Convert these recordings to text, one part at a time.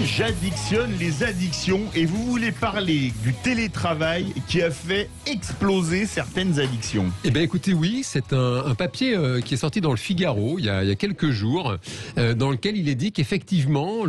J'addictionne les addictions et vous voulez parler du télétravail qui a fait exploser certaines addictions. Eh bien écoutez, oui, c'est un papier qui est sorti dans le Figaro il y a quelques jours, dans lequel il est dit qu'effectivement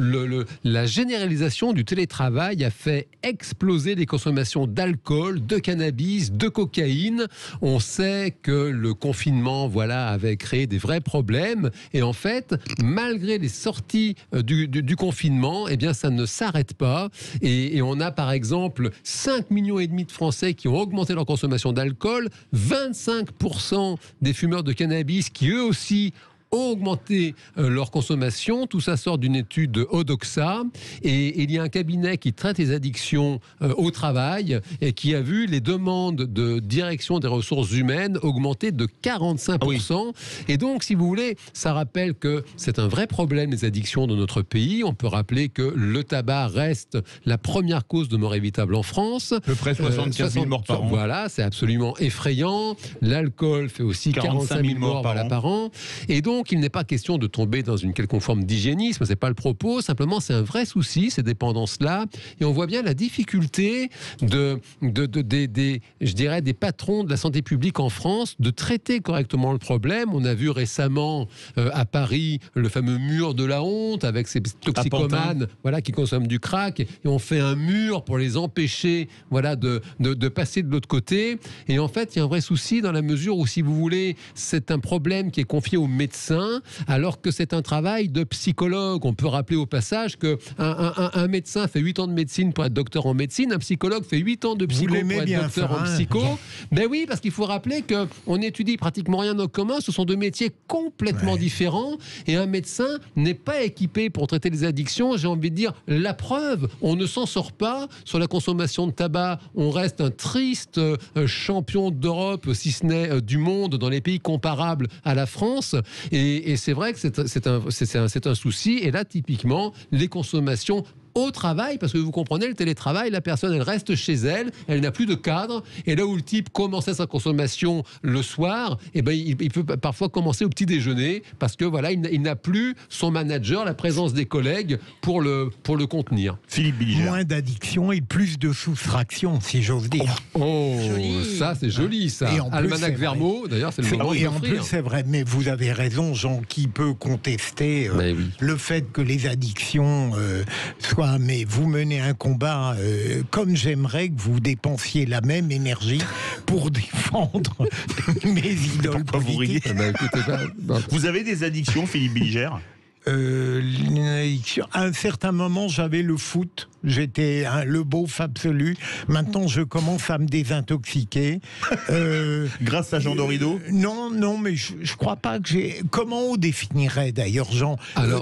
la généralisation du télétravail a fait exploser les consommations d'alcool, de cannabis, de cocaïne. On sait que le confinement avait créé des vrais problèmes et en fait, malgré les sorties du confinement, eh bien ça ne s'arrête pas et on a par exemple 5,5 millions de Français qui ont augmenté leur consommation d'alcool, 25% des fumeurs de cannabis qui eux aussi ont augmenté leur consommation. Tout ça sort d'une étude Odoxa et il y a un cabinet qui traite les addictions au travail et qui a vu les demandes de direction des ressources humaines augmenter de 45%. Oui. Et donc, si vous voulez, ça rappelle que c'est un vrai problème, les addictions dans notre pays. On peut rappeler que le tabac reste la première cause de mort évitable en France. À peu près 75 000 morts par an. Voilà, c'est absolument effrayant. L'alcool fait aussi 45 000 morts par an. Et donc, il n'est pas question de tomber dans une quelconque forme d'hygiénisme, c'est pas le propos, simplement c'est un vrai souci, ces dépendances-là, et on voit bien la difficulté des patrons de la santé publique en France de traiter correctement le problème. On a vu récemment à Paris le fameux mur de la honte avec ces toxicomanes qui consomment du crack, et on fait un mur pour les empêcher de passer de l'autre côté. Et en fait, il y a un vrai souci dans la mesure où, si vous voulez, c'est un problème qui est confié aux médecins, alors que c'est un travail de psychologue. On peut rappeler au passage qu'un médecin fait 8 ans de médecine pour être docteur en médecine, un psychologue fait 8 ans de psycho pour être docteur en psycho. Ben oui, parce qu'il faut rappeler qu'on étudie pratiquement rien en commun, ce sont deux métiers complètement différents, et un médecin n'est pas équipé pour traiter les addictions. J'ai envie de dire, la preuve, on ne s'en sort pas sur la consommation de tabac, on reste un triste champion d'Europe, si ce n'est du monde, dans les pays comparables à la France, et c'est vrai que c'est un souci. Et là, typiquement, les consommations au travail, parce que vous comprenez, le télétravail, la personne, elle reste chez elle, elle n'a plus de cadre, et là où le type commençait sa consommation le soir, il peut parfois commencer au petit déjeuner, parce que il n'a plus son manager, la présence des collègues pour le contenir. Philippe Bilger. Moins d'addiction et plus de soustraction, si j'ose dire. Joli. Ça c'est joli, ça. Almanach Vermeaux, d'ailleurs, c'est le moment et en plus, c'est vrai, mais vous avez raison, Jean, qui peut contester le fait que les addictions soient. Mais vous menez un combat comme j'aimerais que vous dépensiez la même énergie pour défendre mes idoles politiques. Vous avez des addictions, Philippe Bilger? À un certain moment, j'avais le foot. J'étais le beauf absolu. Maintenant, je commence à me désintoxiquer. Grâce à Jean Dorido? Non, mais je crois pas que j'ai... Comment on définirait d'ailleurs, Jean,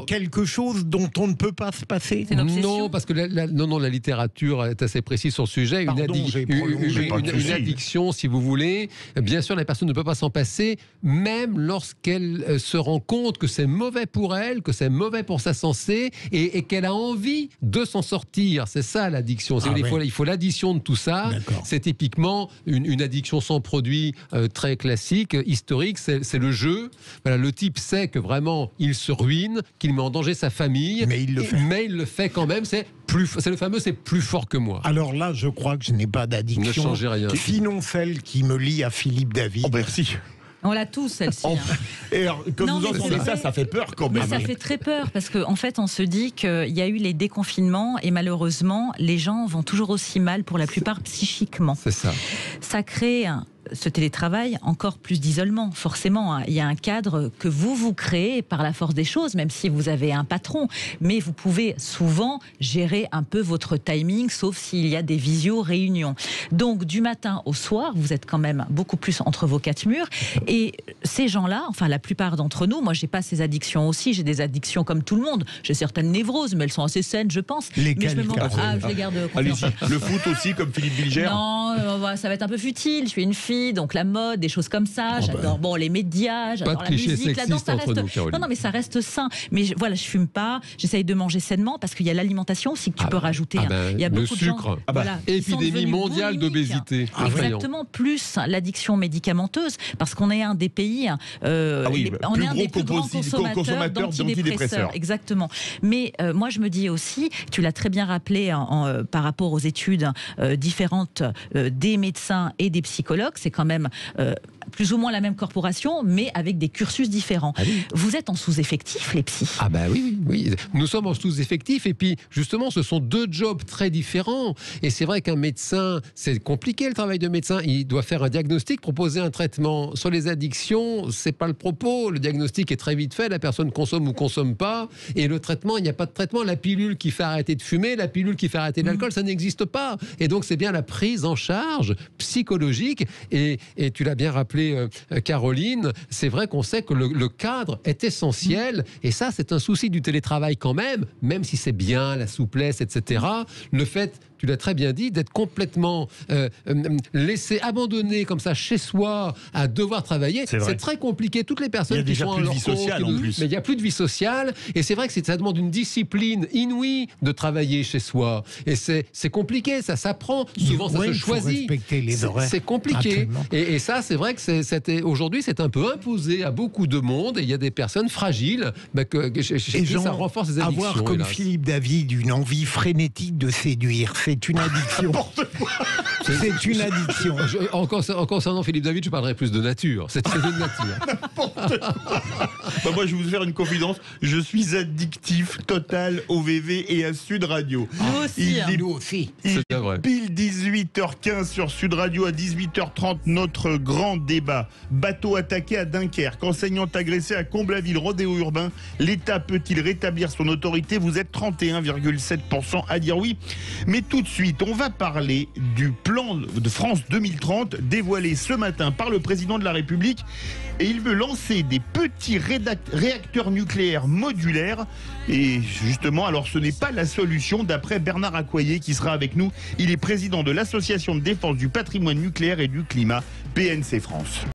quelque chose dont on ne peut pas se passer? Non, parce que la littérature est assez précise sur le sujet. Une addiction, si vous voulez, bien sûr, la personne ne peut pas s'en passer, même lorsqu'elle se rend compte que c'est mauvais pour elle, que c'est mauvais pour sa santé, et qu'elle a envie de s'en sortir. C'est ça l'addiction. Il faut l'addition de tout ça. D'accord. C'est typiquement une addiction sans produit très classique, historique. C'est le jeu. Le type sait que vraiment il se ruine, qu'il met en danger sa famille, mais il le fait quand même. C'est le fameux, c'est plus fort que moi. Alors là, je crois que je n'ai pas d'addiction. Ne changez rien. Sinon celle qui me lie à Philippe David. Oh, merci. On l'a tous, celle-ci. Et alors, quand vous entendez ça fait peur quand même. Ça fait très peur, parce qu'en fait, on se dit qu'il y a eu les déconfinements, et malheureusement, les gens vont toujours aussi mal, pour la plupart psychiquement. C'est ça. Ça crée ce télétravail, encore plus d'isolement, forcément. Il y a un cadre que vous créez par la force des choses, même si vous avez un patron. Mais vous pouvez souvent gérer un peu votre timing, sauf s'il y a des visio-réunions. Donc, du matin au soir, vous êtes quand même beaucoup plus entre vos quatre murs. Et ces gens-là, enfin la plupart d'entre nous, moi j'ai pas ces addictions aussi, j'ai des addictions comme tout le monde. J'ai certaines névroses, mais elles sont assez saines, je pense. Lesquelles? Mais je les garde. Allez-y. Le foot aussi, comme Philippe Bilger? Non, ça va être un peu futile. Je suis une fille. vie, donc la mode, des choses comme ça. J'adore les médias, j'adore la musique, la danse. Ça reste... non, mais ça reste sain. Mais voilà, je fume pas, j'essaye de manger sainement parce qu'il y a l'alimentation aussi que tu peux rajouter. Il y a beaucoup de gens. Épidémie mondiale d'obésité. Exactement, plus l'addiction médicamenteuse, parce qu'on est un des pays, on est un des plus grands consommateurs d'antidépresseurs. Exactement. Mais moi, je me dis aussi, tu l'as très bien rappelé par rapport aux études différentes des médecins et des psychologues, c'est quand même plus ou moins la même corporation, mais avec des cursus différents. Vous êtes en sous-effectif, les psys? Oui. Nous sommes en sous-effectif, et puis justement, ce sont deux jobs très différents. Et c'est vrai qu'un médecin, c'est compliqué le travail de médecin. Il doit faire un diagnostic, proposer un traitement. Sur les addictions, c'est pas le propos. Le diagnostic est très vite fait, la personne consomme ou consomme pas. Et le traitement, il n'y a pas de traitement. La pilule qui fait arrêter de fumer, la pilule qui fait arrêter l'alcool, ça n'existe pas. Et donc, c'est bien la prise en charge psychologique. Et tu l'as bien rappelé, Caroline, c'est vrai qu'on sait que le cadre est essentiel, et ça, c'est un souci du télétravail quand même si c'est bien, la souplesse, etc. Le fait, tu l'as très bien dit, d'être complètement laissé, abandonné comme ça chez soi à devoir travailler, c'est très compliqué. Toutes les personnes qui sont en leur compte, mais il n'y a plus de vie sociale, et c'est vrai que ça demande une discipline inouïe de travailler chez soi, et c'est compliqué, ça s'apprend, souvent ça se choisit, c'est compliqué, et ça, c'est vrai que aujourd'hui, c'est un peu imposé à beaucoup de monde, et il y a des personnes fragiles chez qui ça renforce les addictions. Avoir comme Philippe David une envie frénétique de séduire, c'est une addiction. C'est une addiction. En concernant Philippe David, je parlerai plus de nature. C'est très de nature. Moi, je vais vous faire une confidence. Je suis addictif total au VV et à Sud Radio. Nous aussi. C'est vrai. Pile 18h15 sur Sud Radio, à 18h30, notre grand débat. Bateau attaqué à Dunkerque, enseignante agressée à Comble-la-Ville, rodéo urbain. L'État peut-il rétablir son autorité? Vous êtes 31,7% à dire oui. Mais tout de suite, on va parler du plan de France 2030 dévoilé ce matin par le président de la République. Et il veut lancer des petits réacteurs nucléaires modulaires. Et justement, alors ce n'est pas la solution, d'après Bernard Accoyer qui sera avec nous. Il est président de l'Association de défense du patrimoine nucléaire et du climat, PNC France.